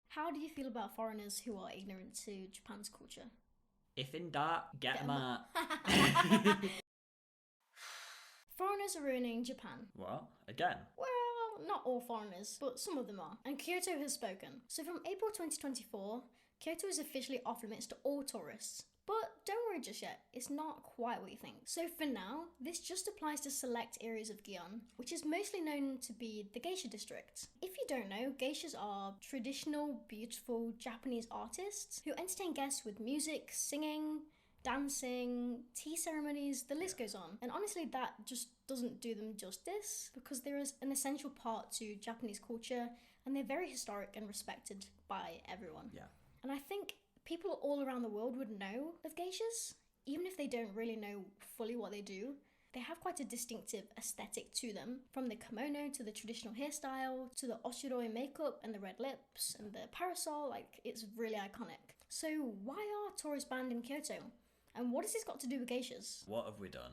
How do you feel about foreigners who are ignorant to Japan's culture? If in doubt, get them out. Foreigners are ruining Japan. What? Again? Well, not all foreigners, but some of them are. And Kyoto has spoken. So from April 2024, Kyoto is officially off limits to all tourists. But don't worry just yet, it's not quite what you think. So for now, this just applies to select areas of Gion, which is mostly known to be the Geisha district. If you don't know, geishas are traditional, beautiful Japanese artists who entertain guests with music, singing, dancing, tea ceremonies, the list goes on. And honestly, that just doesn't do them justice because there is an essential part to Japanese culture and they're very historic and respected by everyone. Yeah. And I think people all around the world would know of geishas, even if they don't really know fully what they do. They have quite a distinctive aesthetic to them, from the kimono to the traditional hairstyle to the oshiroi makeup and the red lips and the parasol. Like, it's really iconic. So why are tourists banned in Kyoto? And what has this got to do with geishas? What have we done?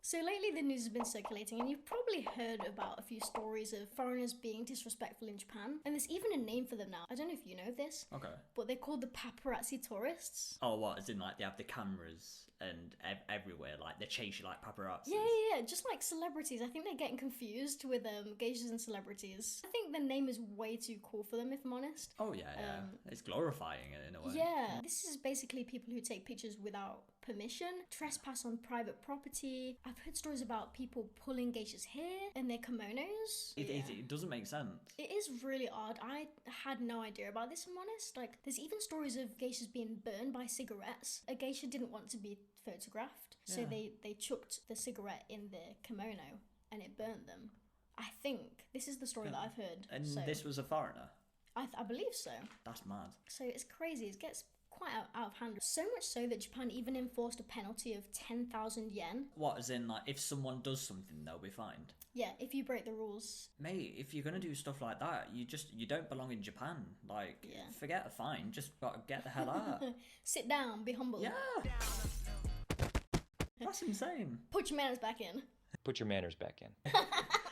So lately the news has been circulating and you've probably heard about a few stories of foreigners being disrespectful in Japan. And there's even a name for them now. I don't know if you know this. Okay. But they're called the paparazzi tourists. Oh, what? As in, like, they have the cameras and everywhere, like, they chase you like paparazzi. Yeah, just like celebrities. I think they're getting confused with geishas and celebrities. I think the name is way too cool for them, if I'm honest. Oh, yeah. It's glorifying it in a way. Yeah. This is basically people who take pictures without permission, trespass on private property. I've heard stories about people pulling geishas' hair and their kimonos. It doesn't make sense. It is really odd. I had no idea about this, if I'm honest. Like, there's even stories of geishas being burned by cigarettes. A geisha didn't want to be photographed, so they chucked the cigarette in the kimono and it burnt them. I think this is the story that I've heard. And so, this was a foreigner? I believe so. That's mad. So it's crazy. It gets quite out of hand. So much so that Japan even enforced a penalty of 10,000 yen. What, as in, like, if someone does something, they'll be fined? Yeah, if you break the rules. Mate, if you're gonna do stuff like that, you don't belong in Japan. Like, forget a fine, just gotta get the hell out. Sit down, be humble. Yeah. That's insane. Put your manners back in. Put your manners back in.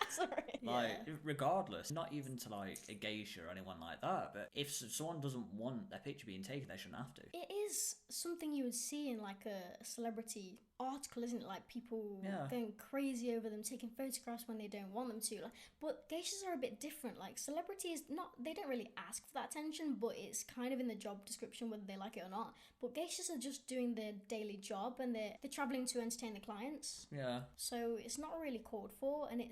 Sorry. Like, regardless, not even to like a geisha or anyone like that, but if someone doesn't want their picture being taken, they shouldn't have to. It is something you would see in like a celebrity article, isn't it? Like people going crazy over them, taking photographs when they don't want them to. Like, but geishas are a bit different. Like celebrities, they don't really ask for that attention, but it's kind of in the job description whether they like it or not. But geishas are just doing their daily job and they're traveling to entertain the clients. Yeah. So it's not really called for, and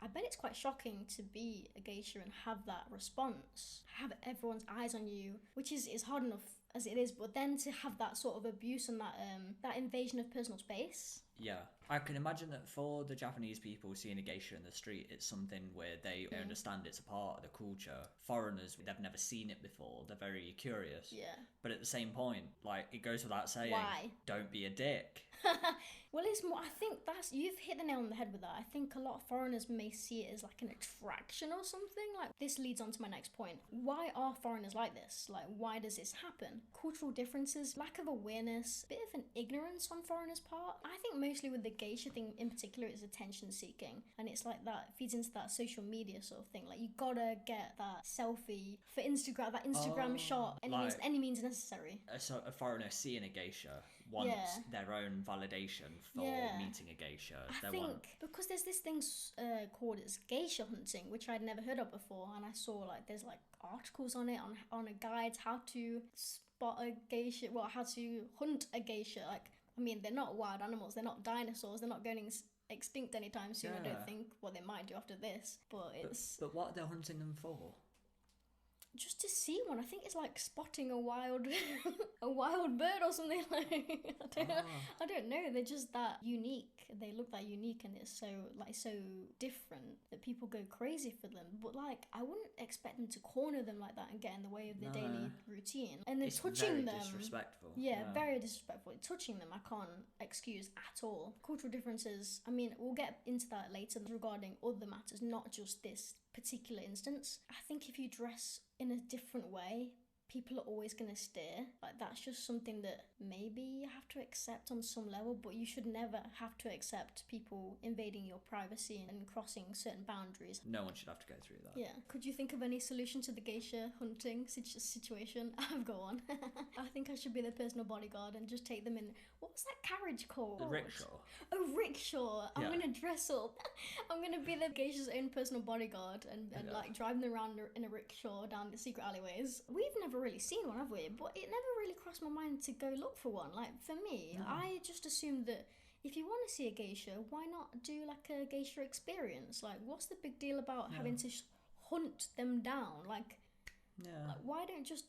I bet it's quite shocking to be a geisha and have that response, have everyone's eyes on you, which is hard enough as it is, but then to have that sort of abuse and that invasion of personal space. Yeah, I can imagine that for the Japanese people seeing a geisha in the street, it's something where they understand it's a part of the culture. Foreigners, they've never seen it before, they're very curious. Yeah. But at the same point, like, it goes without saying, why? Don't be a dick. Well, it's more, I think you've hit the nail on the head with that. I think a lot of foreigners may see it as like an attraction or something. Like, this leads on to my next point. Why are foreigners like this? Like, why does this happen? Cultural differences, lack of awareness, bit of an ignorance on foreigners' part. I think mostly with the geisha thing in particular, it's attention seeking. And it's like that feeds into that social media sort of thing. Like, you gotta get that selfie for Instagram, that Instagram shot, any means necessary. So a foreigner seeing a geisha wants their own validation for meeting a geisha. I think because there's this thing called as geisha hunting, which I'd never heard of before, and I saw like there's like articles on it on a guide how to spot a geisha, how to hunt a geisha. Like, I mean, they're not wild animals, they're not dinosaurs, they're not going extinct anytime soon. I don't think. Well, they might do after this, but it's. But what are they hunting them for? Just to see one. I think it's like spotting a wild bird or something. Like, I don't know. They're just that unique. They look that unique, and it's so different that people go crazy for them. But like, I wouldn't expect them to corner them like that and get in the way of their daily routine. And then touching them, disrespectful. Yeah, very disrespectful. Touching them, I can't excuse at all. Cultural differences. I mean, we'll get into that later regarding other matters, not just this particular instance. I think if you dress in a different way, people are always going to stare. Like, that's just something that maybe you have to accept on some level, but you should never have to accept people invading your privacy and crossing certain boundaries. No one should have to go through that. Yeah. Could you think of any solution to the geisha hunting situation? I've got one. I think I should be their personal bodyguard and just take them in. What's that carriage called? The rickshaw. A rickshaw. I'm Yeah. going to dress up. I'm going to be the geisha's own personal bodyguard and Yeah. like drive them around in a rickshaw down the secret alleyways. We've never really seen one, have we? But it never really crossed my mind to go look for one. Like, for me, No. I just assumed that if you want to see a geisha, why not do like a geisha experience? Like, what's the big deal about having to hunt them down? Like, why don't just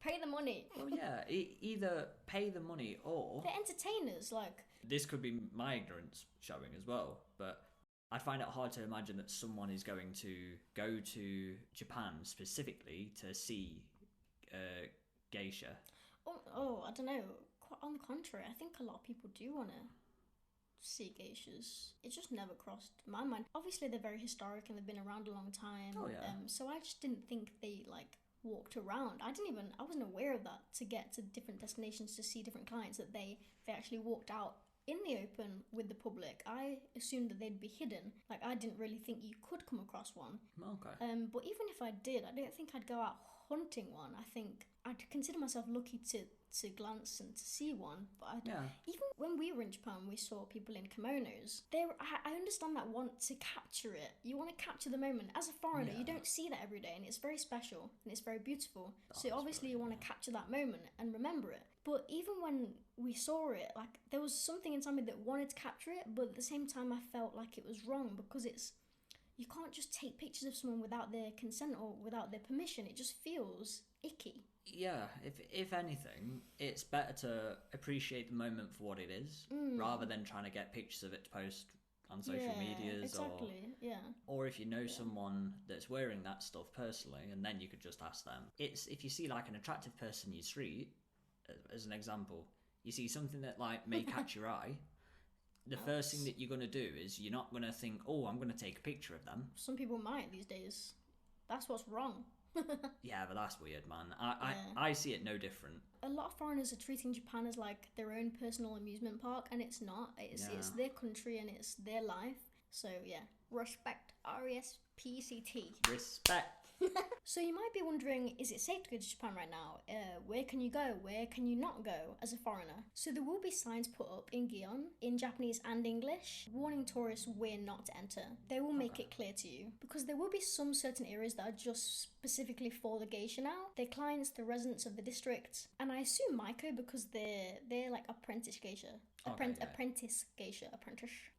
pay the money? Well, yeah, either pay the money or... They're entertainers, like... This could be my ignorance showing as well, but I find it hard to imagine that someone is going to go to Japan specifically to see geisha. Oh, I don't know. Quite on the contrary, I think a lot of people do want to see geishas. It just never crossed my mind. Obviously, they're very historic and they've been around a long time. Oh, yeah. So I just didn't think they, like, walked around. I wasn't aware of that, to get to different destinations to see different clients, that they actually walked out in the open with the public. I assumed that they'd be hidden. Like, I didn't really think you could come across one. Okay. But even if I did, I don't think I'd go out hunting one. I think I'd consider myself lucky to glance and to see one. But even when we were in Japan, we saw people in kimonos. I understand that want to capture it. You want to capture the moment. As a foreigner, you don't see that every day, and it's very special and it's very beautiful. So obviously you want to capture that moment and remember it. But even when we saw it, like, there was something inside me that wanted to capture it, but at the same time I felt like it was wrong, because you can't just take pictures of someone without their consent or without their permission. It just feels icky. Yeah, if anything, it's better to appreciate the moment for what it is, rather than trying to get pictures of it to post on social medias. Or if you know someone that's wearing that stuff personally, and then you could just ask them. It's if you see like an attractive person you treat, as an example, you see something that like may catch your eye, the first thing that you're going to do is you're not going to think, oh, I'm going to take a picture of them. Some people might these days. That's what's wrong. Yeah, but that's weird, man. I see it no different. A lot of foreigners are treating Japan as like their own personal amusement park, and it's not. It's their country and it's their life. So yeah, respect. RESPCT. Respect. So you might be wondering, is it safe to go to Japan right now? Where can you go? Where can you not go as a foreigner? So there will be signs put up in Gion, in Japanese and English, warning tourists where not to enter. They will make it clear to you, because there will be some certain areas that are just specifically for the geisha now. Their clients, the residents of the district, and I assume Maiko, because they're like apprentice geisha. Apprentice geisha.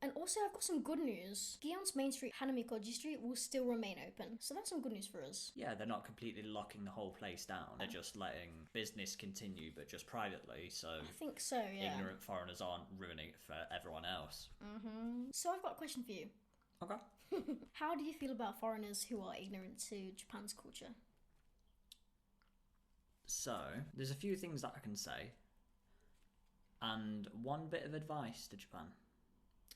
And also I've got some good news. Gion's main street, Hanamikoji Street, will still remain open. So that's some good news for us. Yeah, they're not completely locking the whole place down. They're just letting business continue, but just privately, so I think so, yeah. ignorant foreigners aren't ruining it for everyone else. So I've got a question for you. Okay. How do you feel about foreigners who are ignorant to Japan's culture? So, there's a few things that I can say, and one bit of advice to Japan.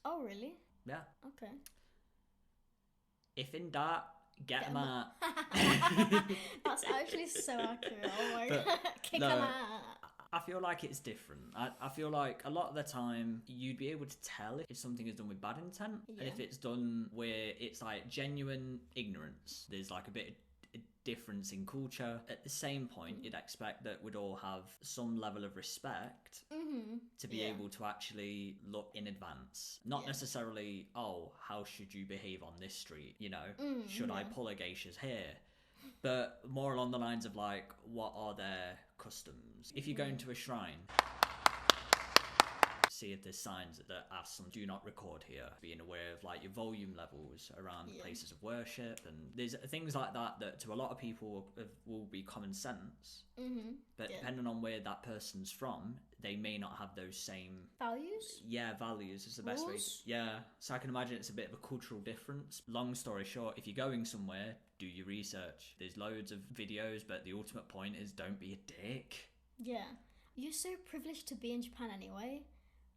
Oh, really? Yeah. Okay. If in doubt, get them out. That's actually so accurate. Oh my god. Kick them out. I feel like it's different. I feel like a lot of the time you'd be able to tell if something is done with bad intent, and if it's done where it's like genuine ignorance. There's like a bit of difference in culture. At the same point, you'd expect that we'd all have some level of respect to be able to actually look in advance. Not necessarily, oh, how should you behave on this street? You know, should I pull a geisha's hair? But more along the lines of like, what are their customs? If you go into a shrine, see if there's signs that ask them, do not record here. Being aware of like your volume levels around places of worship, and there's things like that to a lot of people will be common sense. But depending on where that person's from, they may not have those same values. Yeah, values is the best way. So I can imagine it's a bit of a cultural difference. Long story short, if you're going somewhere, do your research. There's loads of videos, but the ultimate point is don't be a dick. Yeah, you're so privileged to be in Japan anyway.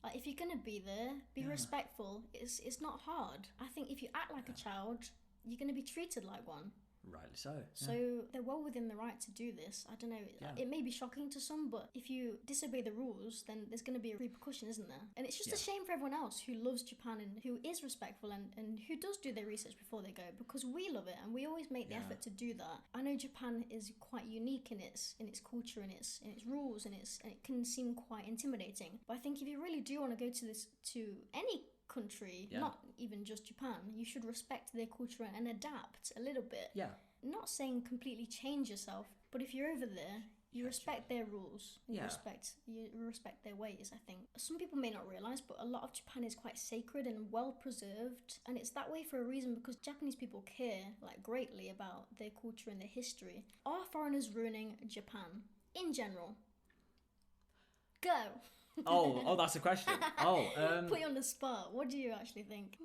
Like, if you're gonna be there, be respectful. It's not hard. I think if you act like a child, you're gonna be treated like one. Rightly so. So they're well within the right to do this. I don't know, it may be shocking to some, but if you disobey the rules, then there's going to be a repercussion, isn't there? And it's just a shame for everyone else who loves Japan and who is respectful and who does do their research before they go, because we love it and we always make the effort to do that. I know Japan is quite unique in its culture and its rules and it can seem quite intimidating. But I think if you really do want to go to any country, not even just Japan, you should respect their culture and adapt a little bit. Yeah. Not saying completely change yourself, but if you're over there, you respect their rules. And you respect their ways, I think. Some people may not realise, but a lot of Japan is quite sacred and well preserved. And it's that way for a reason, because Japanese people care greatly about their culture and their history. Are foreigners ruining Japan in general? Go! Oh, that's a question. Put you on the spot. What do you actually think?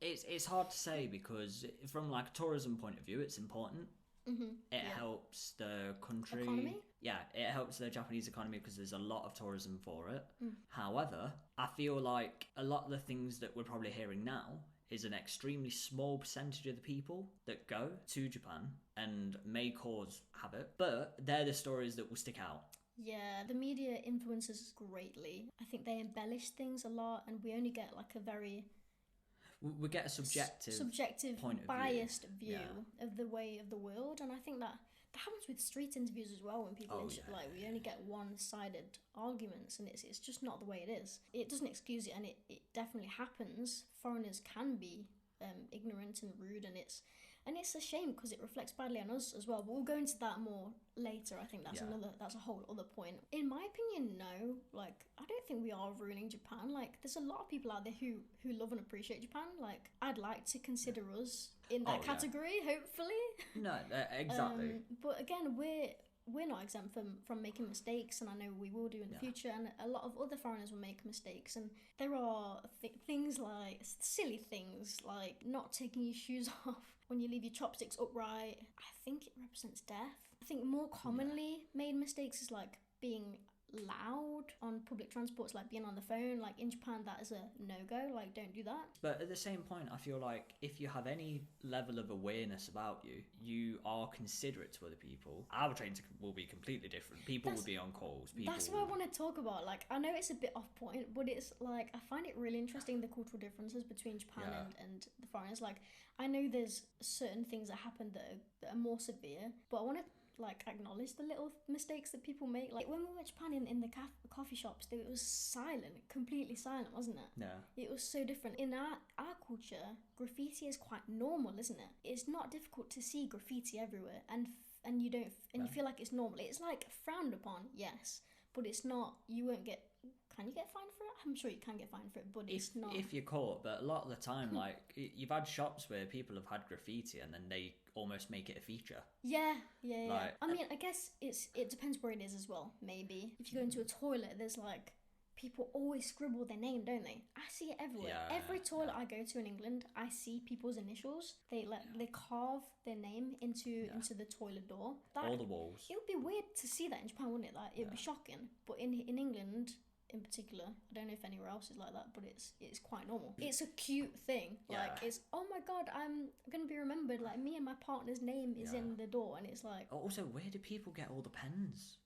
It's hard to say, because from a tourism point of view, it's important. It helps the country. Economy? Yeah, it helps the Japanese economy because there's a lot of tourism for it. However, I feel like a lot of the things that we're probably hearing now is an extremely small percentage of the people that go to Japan and may cause havoc, but they're the stories that will stick out. Yeah, the media influences greatly. I think they embellish things a lot, and we only get a very... We get a subjective point of biased view of the way of the world, and I think that happens with street interviews as well, when people we only get one-sided arguments, and it's just not the way it is. It doesn't excuse it, and it definitely happens. Foreigners can be ignorant and rude, and it's a shame because it reflects badly on us as well. But we'll go into that more later. I think that's a whole other point. In my opinion, no. I don't think we are ruining Japan. There's a lot of people out there who love and appreciate Japan. I'd like to consider us in that category, hopefully. No, exactly. But again, we're not exempt from making mistakes, and I know we will do in the future, and a lot of other foreigners will make mistakes, and there are things silly things like not taking your shoes off when you leave your chopsticks upright. I think it represents death. I think more commonly made mistakes is being loud on public transports, being on the phone. In Japan, that is a no-go. Don't do that. But at the same point, I feel like if you have any level of awareness about you are considerate to other people. Our trains will be completely different. People will be on calls. That's what I want to talk about. I know it's a bit off point, but it's I find it really interesting, the cultural differences between Japan and the foreigners. I know there's certain things that happen that are more severe, but I want to acknowledge the little mistakes that people make. When we were in Japan in the coffee shops, it was silent, completely silent, wasn't it? Yeah. It was so different. In our culture, graffiti is quite normal, isn't it? It's not difficult to see graffiti everywhere, and you don't, and you feel like it's normal. It's frowned upon, yes, but it's not. You won't get. Can you get fined for it? I'm sure you can get fined for it, but it's not. If you're caught, but a lot of the time, you've had shops where people have had graffiti and then they almost make it a feature. Yeah. I mean, I guess it depends where it is as well, maybe. If you go into a toilet, there's people always scribble their name, don't they? I see it everywhere. Yeah, Every toilet I go to in England, I see people's initials. They carve their name into the toilet door. All the walls. It would be weird to see that in Japan, wouldn't it? It would be shocking. But in England, in particular, I don't know if anywhere else is like that, but it's quite normal. It's a cute thing. It's, oh my god, I'm gonna be remembered. Me and my partner's name is in the door, and it's Also, where do people get all the pens?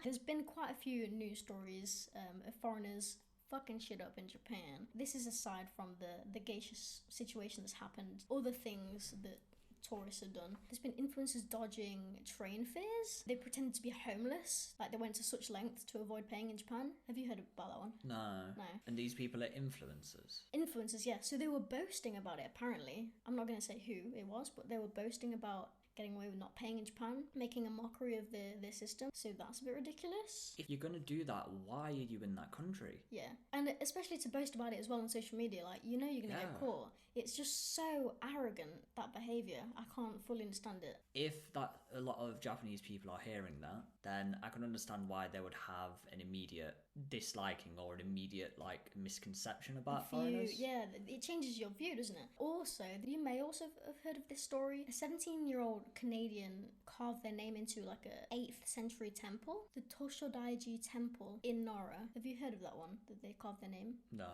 There's been quite a few news stories of foreigners fucking shit up in Japan. This is aside from the Geisha situation that's happened. Other things that tourists have done. There's been influencers dodging train fares. They pretended to be homeless. They went to such lengths to avoid paying in Japan. Have you heard about that one? No. And these people are influencers? Influencers, yeah. So they were boasting about it, apparently. I'm not going to say who it was, but they were boasting about getting away with not paying in Japan, making a mockery of their system. So that's a bit ridiculous. If you're going to do that, why are you in that country? Yeah. And especially to boast about it as well on social media. You're going to get caught. It's just so arrogant, that behaviour. I can't fully understand it. If a lot of Japanese people are hearing that, then I can understand why they would have an immediate disliking or an immediate misconception about foreigners. Yeah, it changes your view, doesn't it? Also, you may also have heard of this story. A 17-year-old Canadian carved their name into a 8th century temple, the Toshodaiji Temple in Nara. Have you heard of that one, that they carved their name? No.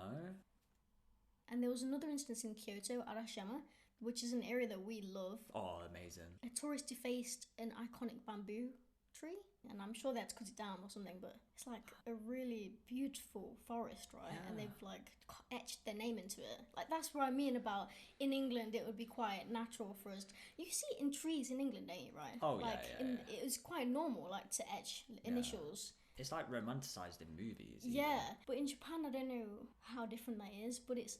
And there was another instance in Kyoto, Arashiyama. which is an area that we love. Oh, amazing. A tourist defaced an iconic bamboo tree, and I'm sure they had to cut it down or something, but it's like a really beautiful forest, right? And they've like etched their name into it. Like, that's what I mean about in England it would be quite natural for us. You see it in trees in England, don't you, right? Oh, like it was quite normal, like, to etch initials. It's like romanticized in movies. Yeah, but in Japan I don't know how different that is, but it's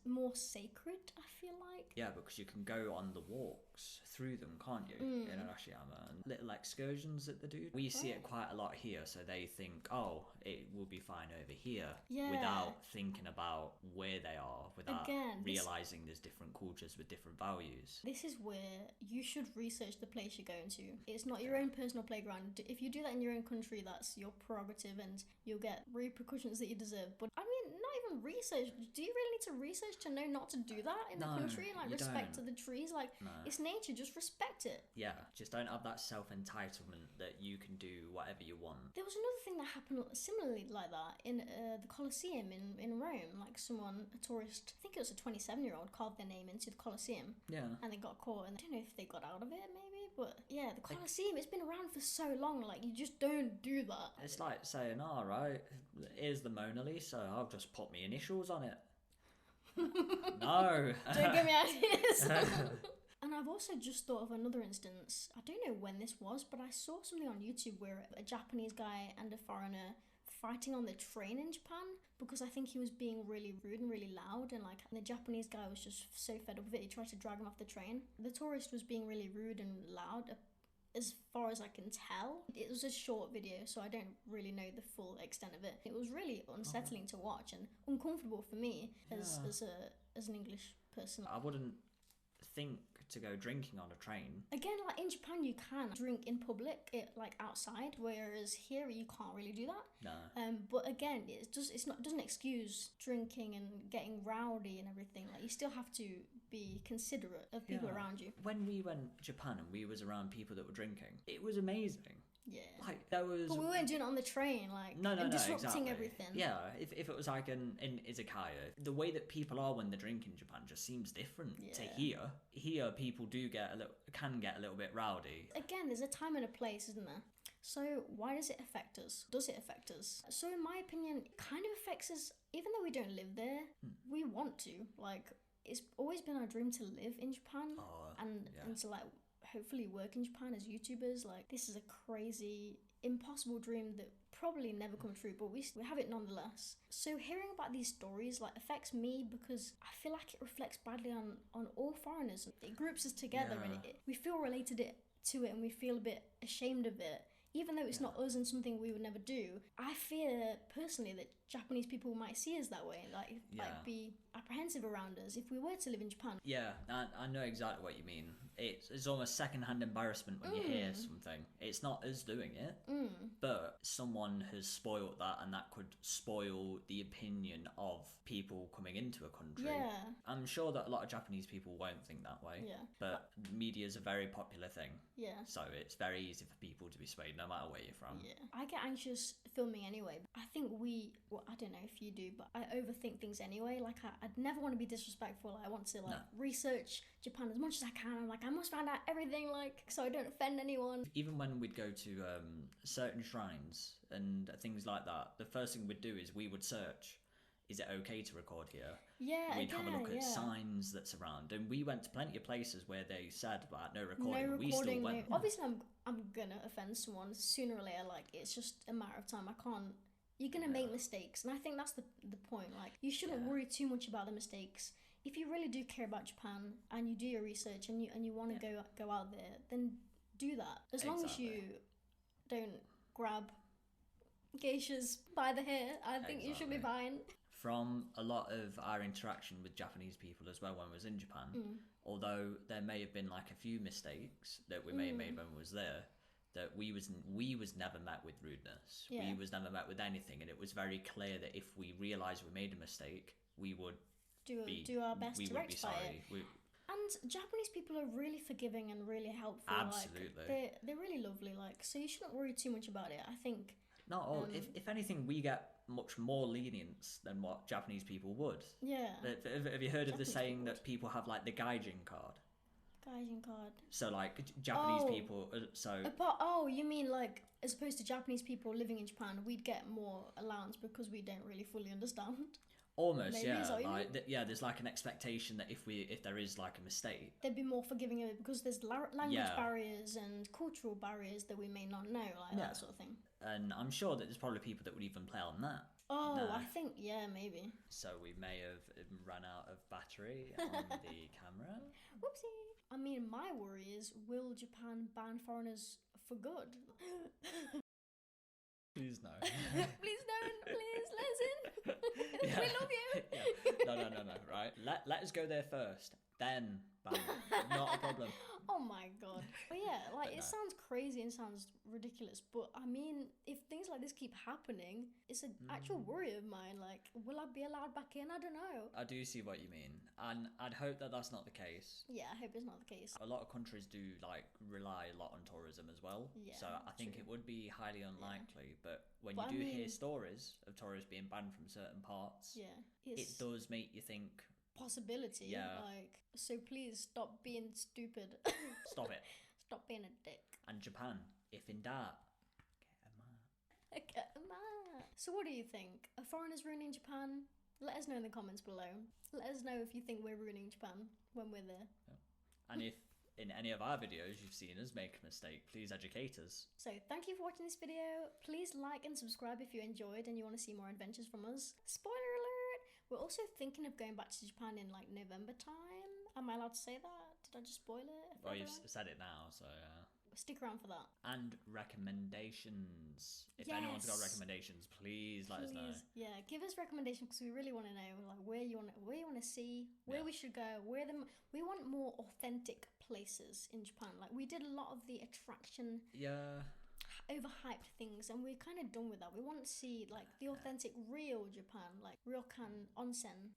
more sacred, I feel like. Yeah, because you can go on the walks through them, can't you? In Arashiyama, and little excursions that they do. We see it quite a lot here, so they think, oh, it will be fine over here, without thinking about where they are, without realizing there's different cultures with different values. This is where you should research the place you're going to. It's not your own personal playground. If you do that in your own country, that's your prerogative and you'll get repercussions that you deserve. But I mean, not even research. Do you really need to research to know not to do that in the country? Like, respect to the trees, like, it's nature, just respect it. Yeah, just don't have that self-entitlement that you can do whatever you want. There was another thing that happened similarly like that in the Colosseum in Rome. Like, a tourist, I think it was a 27-year-old, carved their name into the Colosseum. Yeah. And they got caught, and I don't know if they got out of it, maybe, but yeah, the Colosseum, it's been around for so long, like, you just don't do that. It's like saying, all right, here's the Mona Lisa, I'll just put my initials on it. No. Don't give me ideas. And I've also just thought of another instance. I don't know when this was, but I saw something on YouTube where a Japanese guy and a foreigner fighting on the train in Japan because I think he was being really rude and really loud, and like the Japanese guy was just so fed up with it, he tried to drag him off the train. The tourist was being really rude and loud, as far as I can tell. It was a short video, so I don't really know the full extent of it. It was really unsettling to watch and uncomfortable for me as an English person. I wouldn't think to go drinking on a train. Again, like in Japan you can drink in public, like outside, whereas here you can't really do that. No. But again, doesn't excuse drinking and getting rowdy and everything. Like, you still have to be considerate of people around you. When we went to Japan and we was around people that were drinking, it was amazing. Yeah. Like, there was... But we weren't doing it on the train, like, and disrupting everything. Yeah, if it was like in izakaya, the way that people are when they drink in Japan just seems different to here. Here, people can get a little bit rowdy. Again, there's a time and a place, isn't there? So why does it affect us? Does it affect us? So in my opinion, it kind of affects us, even though we don't live there. We want to. Like, it's always been our dream to live in Japan and to, like, hopefully work in Japan as YouTubers. Like, this is a crazy, impossible dream that probably never come true, but we have it nonetheless. So hearing about these stories, like, affects me because I feel like it reflects badly on all foreigners. It groups us together and we feel related to it and we feel a bit ashamed of it. Even though it's not us and something we would never do, I fear personally that Japanese people might see us that way, like be apprehensive around us if we were to live in Japan. Yeah, I know exactly what you mean. It's almost second-hand embarrassment when you hear something. It's not us doing it, but someone has spoiled that, and that could spoil the opinion of people coming into a country. Yeah. I'm sure that a lot of Japanese people won't think that way, but media is a very popular thing. Yeah. So it's very easy for people to be swayed no matter where you're from. Yeah. I get anxious filming anyway. I think I don't know if you do, but I overthink things anyway. Like, I'd never want to be disrespectful. I want to research Japan as much as I can. I'm like, I must find out everything, like, so I don't offend anyone. Even when we'd go to certain shrines and things like that, the first thing we'd do is we would search, is it okay to record here? Yeah, we'd have a look at signs that's around, and we went to plenty of places where they said about no recording. We still went. Obviously, I'm gonna offend someone sooner or later. Like, it's just a matter of time. I can't. You're gonna make mistakes, and I think that's the point. Like, you shouldn't worry too much about the mistakes. If you really do care about Japan and you do your research and you want to go out there, then do that. As long as you don't grab geishas by the hair, I think you should be fine. From a lot of our interaction with Japanese people as well when we was in Japan, although there may have been like a few mistakes that we may have made when we was there, that we was never met with rudeness. We was never met with anything, and it was very clear that if we realised we made a mistake, we would do our best to rectify it. And Japanese people are really forgiving and really helpful. Absolutely. Like, they're really lovely. Like, so you shouldn't worry too much about it. I think Not all. If anything, we get much more lenience than what Japanese people would. Yeah. Have you heard of the Japanese saying people that people have like the Gaijin card? Gaijin card. So like Japanese people. But you mean like as opposed to Japanese people living in Japan, we'd get more allowance because we don't really fully understand. Almost, Maybe, yeah. is that what you Like, there's like an expectation that if there is like a mistake, they'd be more forgiving of it because there's language Yeah. barriers and cultural barriers that we may not know, like Yeah. that sort of thing. and I'm sure that there's probably people that would even play on that. Oh, No. I think maybe. So we may have run out of battery on the camera. Whoopsie. I mean, my worry is, will Japan ban foreigners for good? Please no. Please don't. Please let us in. Yeah. We love you. Yeah. No. Right. Let us go there first. Then ban. Not a problem. Oh my god. But yeah, like But it no. sounds crazy and sounds ridiculous, but I mean, if things like this keep happening, it's an actual worry of mine. Like, will I be allowed back in? I don't know. I do see what you mean, and I'd hope that that's not the case. Yeah, I hope it's not the case. A lot of countries do like rely a lot on tourism as well. Yeah, So I think true. it would be highly unlikely. But when But I you do hear mean- stories of tourists being banned from certain parts, Yeah, it it's does make you think, possibility. Yeah. Like, so please stop being stupid. stop it. Stop being a dick. And Japan, if in doubt, get a map. So what do you think? Are foreigners ruining Japan? Let us know in the comments below. Let us know if you think we're ruining Japan when we're there. And if in any of our videos you've seen us make a mistake, please educate us. So thank you for watching this video. Please like and subscribe if you enjoyed and you want to see more adventures from us. Spoiler alert! We're also thinking of going back to Japan in like November time. Am I allowed to say that? Did I just spoil it? for Well, you've everyone? said it now, so Stick around for that. And recommendations. If anyone's got Yes. recommendations, please let us know. Please, yeah, give us recommendations because we really want to know like where you want to see, where Yeah. we should go, we want more authentic places in Japan. Like we did a lot of the attraction Yeah. overhyped things and we're kind of done with that. We want to see like the authentic real Japan, like ryokan, onsen.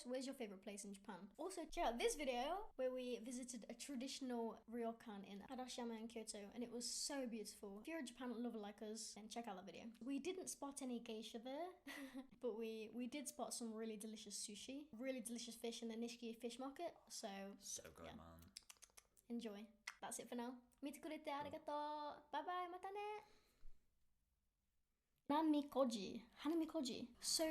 Where's your favorite place in Japan? Also check out this video where we visited a traditional ryokan in Arashiyama in Kyoto and it was so beautiful. If you're a Japan lover like us, then check out that video. We didn't spot any geisha there but we did spot some really delicious sushi, really delicious fish in the Nishiki fish market, so So good, Yeah. man. enjoy. That's it for now. 見てくれてありがとう。バイバイ、またね。Hanamikoji. Hanamikoji. So,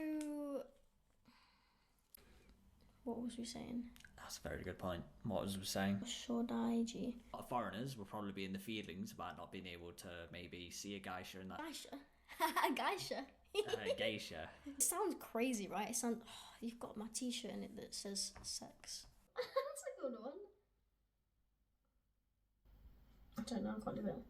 what was we saying? That's a very good point. What was we saying? Shodaiji. A lot of foreigners will probably be in the feelings about not being able to maybe see a geisha in that Geisha. Geisha. geisha. It sounds crazy, right? It sounds. Oh, you've got my t-shirt in it that says sex. That's a good one. I don't know, I can't do it.